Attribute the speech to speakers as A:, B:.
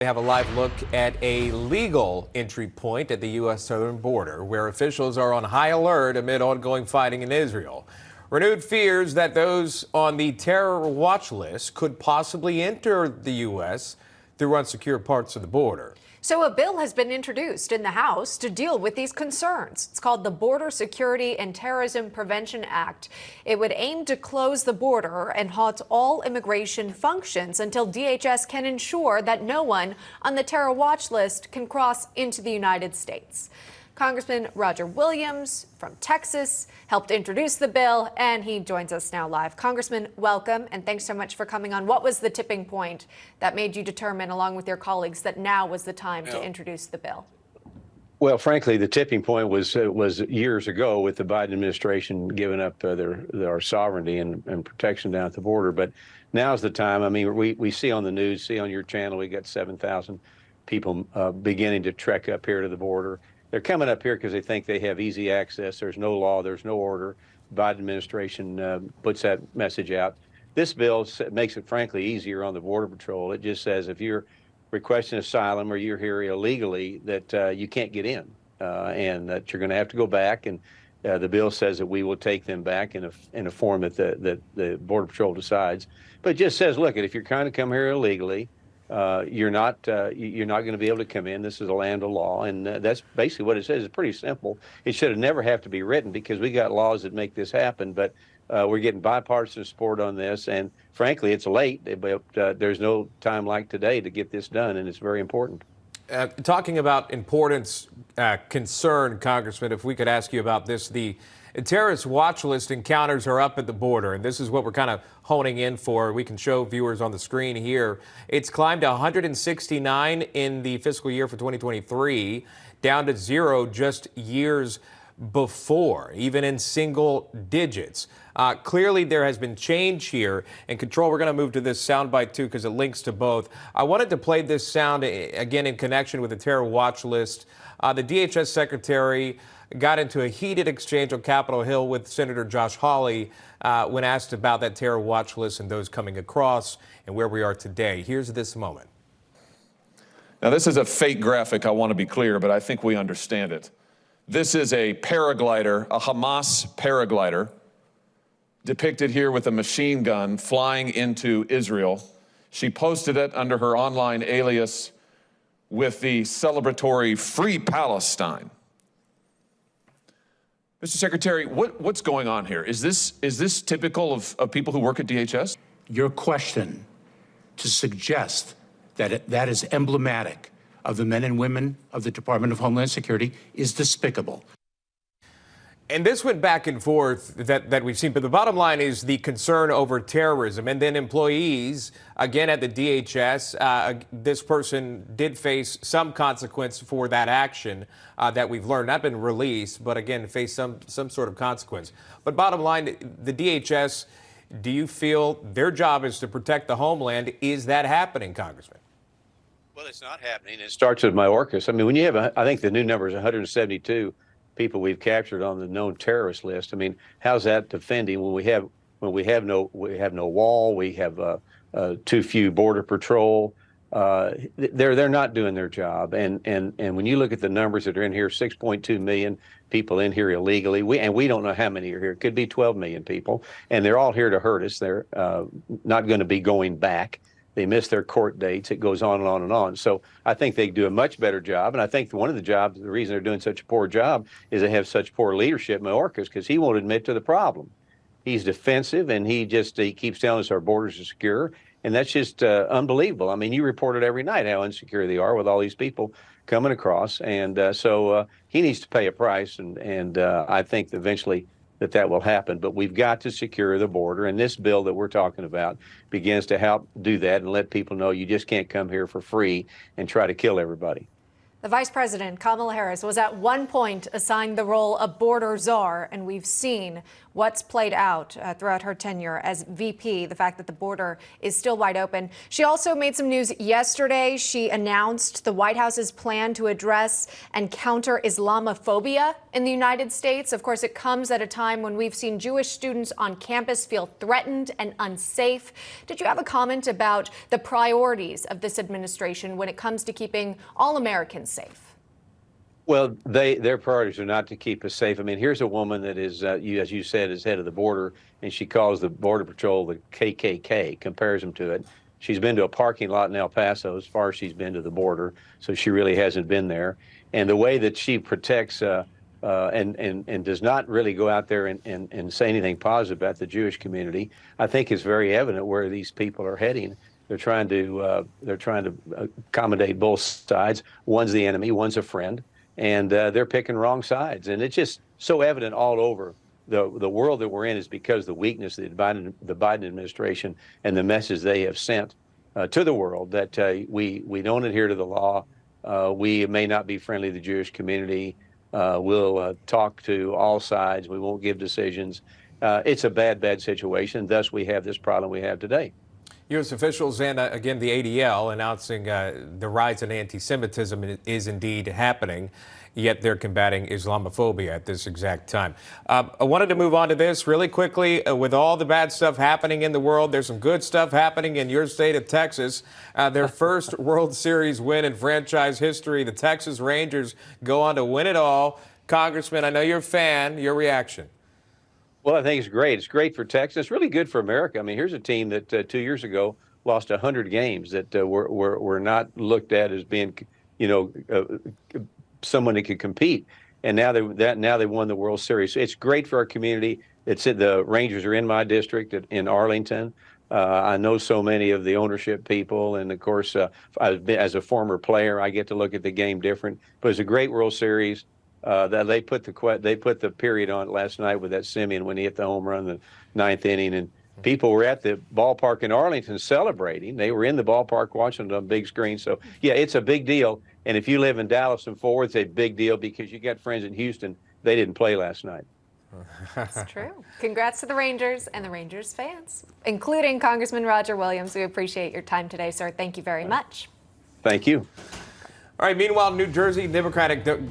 A: We have a live look at a legal entry point at the U.S. southern border where officials are on high alert amid ongoing fighting in Israel. Renewed fears that those on the terror watch list could possibly enter the U.S. through unsecured parts of the border.
B: So a bill has been introduced in the House to deal with these concerns. It's called the Border Security and Terrorism Prevention Act. It would aim to close the border and halt all immigration functions until DHS can ensure that no one on the terror watch list can cross into the United States. Congressman Roger Williams from Texas helped introduce the bill, and he joins us now live. Congressman, welcome, and thanks so much for coming on. What was the tipping point that made you determine, along with your colleagues, that now was the time to introduce the bill?
C: Well, frankly, the tipping point was years ago with the Biden administration giving up our sovereignty and protection down at the border. But now's the time. I mean, we see on the news, see on your channel, we got 7,000 people beginning to trek up here to the border. They're coming up here because they think they have easy access. There's no law. There's no order. The Biden administration puts that message out. This bill makes it, frankly, easier on the Border Patrol. It just says if you're requesting asylum or you're here illegally, that you can't get in and that you're going to have to go back. And the bill says that we will take them back in a form that the Border Patrol decides. But it just says, look, if you're trying to come here illegally, you're not going to be able to come in. This is a land of law, and that's basically what it says. It's pretty simple. It should have never have to be written because we got laws that make this happen. But we're getting bipartisan support on this, and frankly, it's late. But there's no time like today to get this done, and it's very important.
A: Talking about importance, concern, Congressman, if we could ask you about this, the terrorist watch list encounters are up at the border, and this is what we're kind of honing in for. We can show viewers on the screen here. It's climbed to 169 in the fiscal year for 2023, down to 0 just years before, even in single digits. Clearly, there has been change here and control. We're going to move to this soundbite, too, because it links to both. I wanted to play this sound again in connection with the terror watch list. The DHS secretary got into a heated exchange on Capitol Hill with Senator Josh Hawley when asked about that terror watch list and those coming across and where we are today. Here's this moment.
D: Now, this is a fake graphic, I want to be clear, but I think we understand it. This is a paraglider, a Hamas paraglider, depicted here with a machine gun flying into Israel. She posted it under her online alias with the celebratory Free Palestine. Mr. Secretary, what's going on here? Is this typical of people who work at DHS?
E: Your question to suggest that that is emblematic of the men and women of the Department of Homeland Security is despicable.
A: And this went back and forth that we've seen. But the bottom line is the concern over terrorism. And then employees, again, at the DHS, this person did face some consequence for that action that we've learned. Not been released, but again, face some sort of consequence. But bottom line, the DHS, do you feel their job is to protect the homeland? Is that happening, Congressman?
C: Well, it's not happening. It starts with Mayorkas. I mean, when you have, I think the new number is 172 people we've captured on the known terrorist list. I mean, how's that defending when we have no wall, we have too few border patrol. They're not doing their job. And when you look at the numbers that are in here, 6.2 million people in here illegally, we don't know how many are here. It could be 12 million people, and they're all here to hurt us. They're not going to be going back. They miss their court dates. It goes on and on and on. So I think they do a much better job. And I think one of the reason they're doing such a poor job is they have such poor leadership, Mayorkas, because he won't admit to the problem. He's defensive, and he keeps telling us our borders are secure. And that's just unbelievable. I mean, you report it every night how insecure they are with all these people coming across. And so he needs to pay a price. And I think eventually that will happen. But we've got to secure the border. And this bill that we're talking about begins to help do that and let people know you just can't come here for free and try to kill everybody.
B: The Vice President, Kamala Harris, was at one point assigned the role of border czar, and we've seen what's played out throughout her tenure as VP, the fact that the border is still wide open. She also made some news yesterday. She announced the White House's plan to address and counter Islamophobia in the United States. Of course, it comes at a time when we've seen Jewish students on campus feel threatened and unsafe. Did you have a comment about the priorities of this administration when it comes to keeping all Americans safe?
C: Well, their priorities are not to keep us safe. I mean, here's a woman that is, as you said, is head of the border, and she calls the Border Patrol the KKK, compares them to it. She's been to a parking lot in El Paso as far as she's been to the border, so she really hasn't been there. And the way that she protects and does not really go out there and say anything positive about the Jewish community, I think is very evident where these people are heading. They're trying to accommodate both sides. One's the enemy, one's a friend. And they're picking wrong sides. And it's just so evident all over the world that we're in is because the weakness of the Biden administration and the message they have sent to the world that we don't adhere to the law. We may not be friendly to the Jewish community. We'll talk to all sides. We won't give decisions. It's a bad situation. Thus, we have this problem we have today.
A: U.S. officials and, again, the ADL announcing the rise in anti-Semitism is indeed happening, yet they're combating Islamophobia at this exact time. I wanted to move on to this really quickly. With all the bad stuff happening in the world, there's some good stuff happening in your state of Texas. Their first World Series win in franchise history. The Texas Rangers go on to win it all. Congressman, I know you're a fan. Your reaction?
C: Well, I think it's great. It's great for Texas. It's really good for America. I mean, here's a team that 2 years ago lost 100 games that were not looked at as being, someone that could compete. And now they won the World Series. So it's great for our community. The Rangers are in my district in Arlington. I know so many of the ownership people, and of course, as a former player, I get to look at the game different. But it's a great World Series. That they put the period on last night with that Simeon when he hit the home run in the ninth inning, and people were at the ballpark in Arlington celebrating. They were in the ballpark watching it on big screen. So yeah, it's a big deal. And if you live in Dallas and Fort Worth, it's a big deal because you got friends in Houston. They didn't play last night.
B: That's true. Congrats to the Rangers and the Rangers fans, including Congressman Roger Williams. We appreciate your time today, sir. Thank you very much.
C: Thank you.
A: All right. Meanwhile, New Jersey Democratic Governor